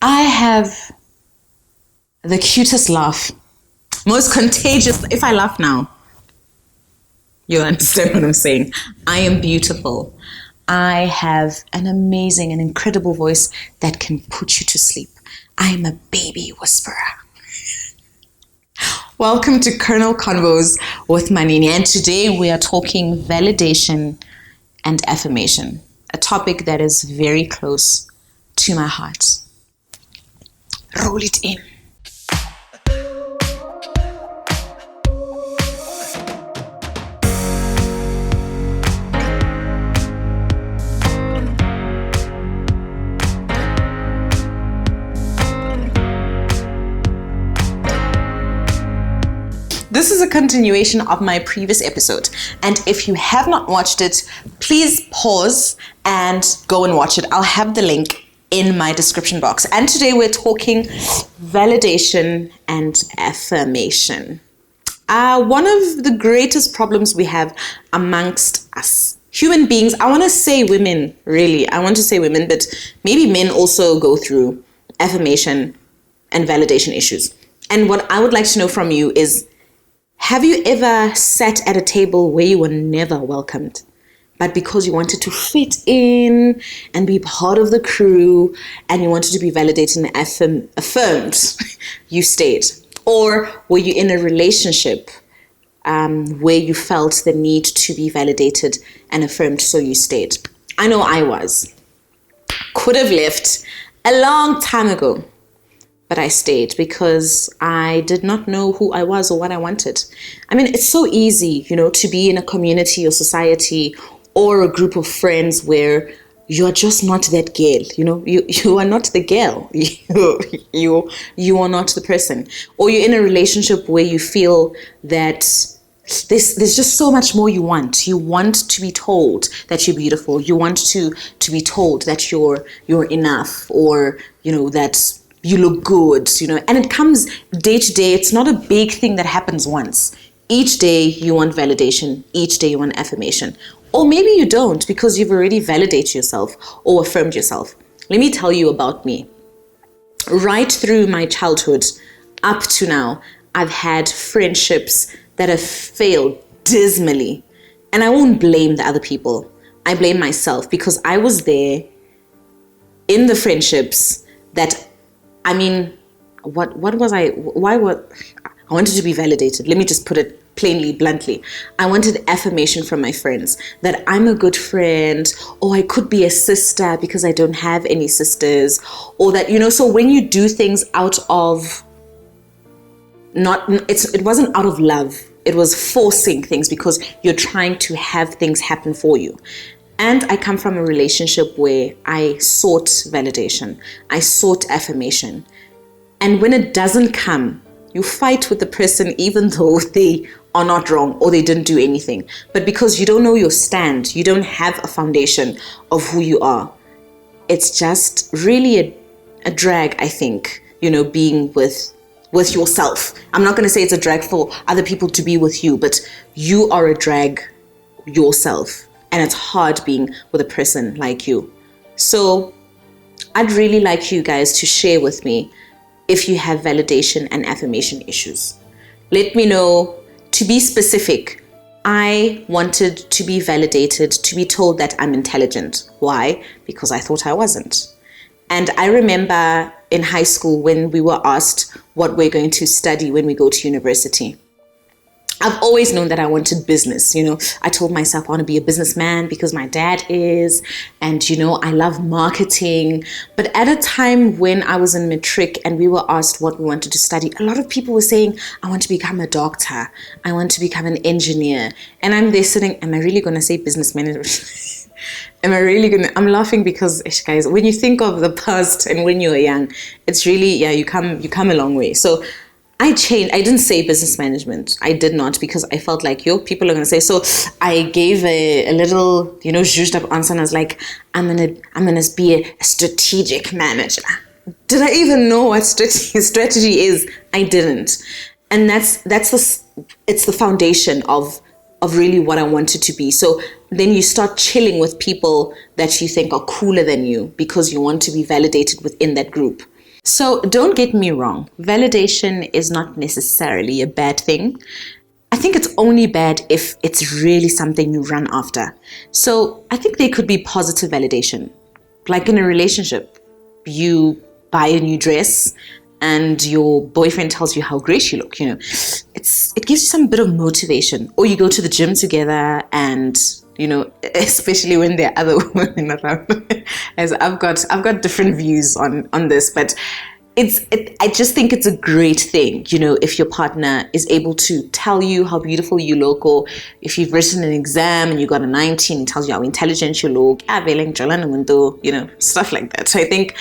I have the cutest laugh, most contagious. If I laugh now, you'll understand what I'm saying. I am beautiful. I have an amazing and incredible voice that can put you to sleep. I am a baby whisperer. Welcome to Kernel Convos with Manini, and today we are talking validation and affirmation, a topic that is very close to my heart. Roll it in. This is a continuation of my previous episode, and if you have not watched it, please pause and go and watch it. I'll have the link in my description box. And today we're talking validation and affirmation. One of the greatest problems we have amongst us human beings, I want to say women, really. I want to say women, but maybe men also go through affirmation and validation issues. And what I would like to know from you is, have you ever sat at a table where you were never welcomed, but because you wanted to fit in and be part of the crew and you wanted to be validated and affirmed, you stayed? Or were you in a relationship where you felt the need to be validated and affirmed, so you stayed? I know I was. Could have left a long time ago, but I stayed because I did not know who I was or what I wanted. I mean, it's so easy, to be in a community or society or a group of friends where you're just not that girl. You are not the girl. You are not the person. Or you're in a relationship where you feel that there's just so much more you want. You want to be told that you're beautiful. You want to be told that you're enough, or that you look good, and it comes day to day. It's not a big thing that happens once. Each day you want validation. Each day you want affirmation. Or maybe you don't, because you've already validated yourself or affirmed yourself. Let me tell you about me. Right through my childhood up to now, I've had friendships that have failed dismally. And I won't blame the other people. I blame myself, because I was there in the friendships that, what was I? I wanted to be validated. Let me just put it plainly, bluntly. I wanted affirmation from my friends that I'm a good friend, or I could be a sister because I don't have any sisters, or that, so when you do things out of it wasn't out of love. It was forcing things because you're trying to have things happen for you. And I come from a relationship where I sought validation. I sought affirmation. And when it doesn't come, you fight with the person even though they are not wrong or they didn't do anything. But because you don't know your stand, you don't have a foundation of who you are. It's just really a drag, I think, being with yourself. I'm not going to say it's a drag for other people to be with you, but you are a drag yourself. And it's hard being with a person like you. So I'd really like you guys to share with me if you have validation and affirmation issues. Let me know. To be specific, I wanted to be validated, to be told that I'm intelligent. Why? Because I thought I wasn't. And I remember in high school when we were asked what we're going to study when we go to university. I've always known that I wanted business. I told myself I want to be a businessman because my dad is, and I love marketing. But at a time when I was in matric and we were asked what we wanted to study, a lot of people were saying, I want to become a doctor. I want to become an engineer. And I'm there sitting, am I really going to say business manager? I'm laughing because, guys, when you think of the past and when you were young, it's really, you come a long way. So I changed. I didn't say business management. I did not, because I felt like, people are going to say. So I gave a little, zhuzhed up answer, and I was like, I'm gonna be a strategic manager. Did I even know what strategy is? I didn't. And it's the foundation of really what I wanted to be. So then you start chilling with people that you think are cooler than you because you want to be validated within that group. So don't get me wrong, validation is not necessarily a bad thing. I think it's only bad if it's really something you run after. So I think there could be positive validation. Like in a relationship, you buy a new dress and your boyfriend tells you how great you look, it gives you some bit of motivation. Or you go to the gym together and, especially when there are other women around. As I've got different views on this, but I just think it's a great thing, if your partner is able to tell you how beautiful you look, or if you've written an exam and you got a 19, and tells you how intelligent you look, stuff like that. So I think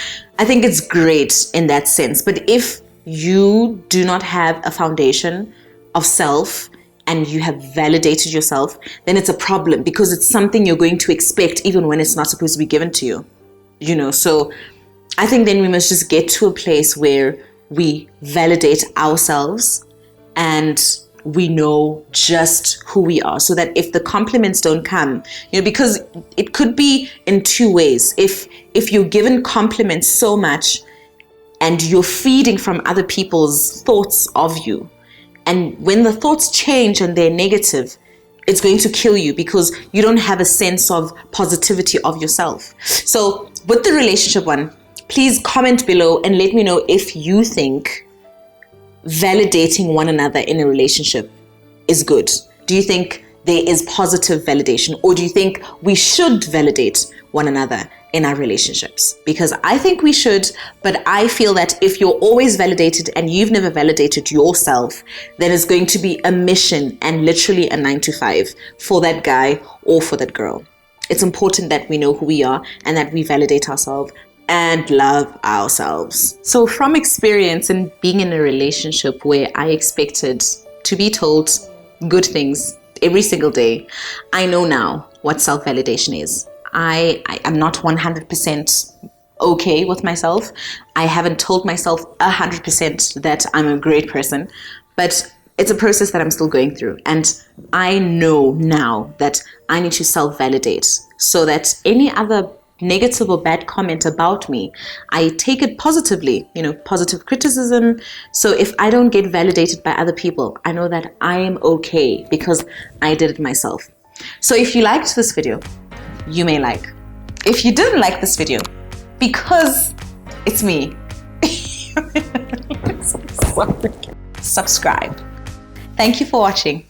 it's great in that sense. But if you do not have a foundation of self and you have validated yourself, then it's a problem, because it's something you're going to expect even when it's not supposed to be given to you. So I think then we must just get to a place where we validate ourselves and we know just who we are, so that if the compliments don't come, because it could be in two ways. If you're given compliments so much and you're feeding from other people's thoughts of you, and when the thoughts change and they're negative, it's going to kill you, because you don't have a sense of positivity of yourself. So with the relationship one, please comment below and let me know if you think validating one another in a relationship is good. Do you think there is positive validation, or do you think we should validate one another in our relationships? Because I think we should, but I feel that if you're always validated and you've never validated yourself, then it's going to be a mission and literally a 9 to 5 for that guy or for that girl. It's important that we know who we are and that we validate ourselves and love ourselves. So from experience in being in a relationship where I expected to be told good things every single day, I know now what self-validation is. I am not 100% okay with myself. I haven't told myself 100% that I'm a great person, but it's a process that I'm still going through. And I know now that I need to self-validate, so that any other negative or bad comment about me, I take it positively, positive criticism. So if I don't get validated by other people, I know that I am okay because I did it myself. So if you liked this video, you may like. If you didn't like this video, because it's me, subscribe. Thank you for watching.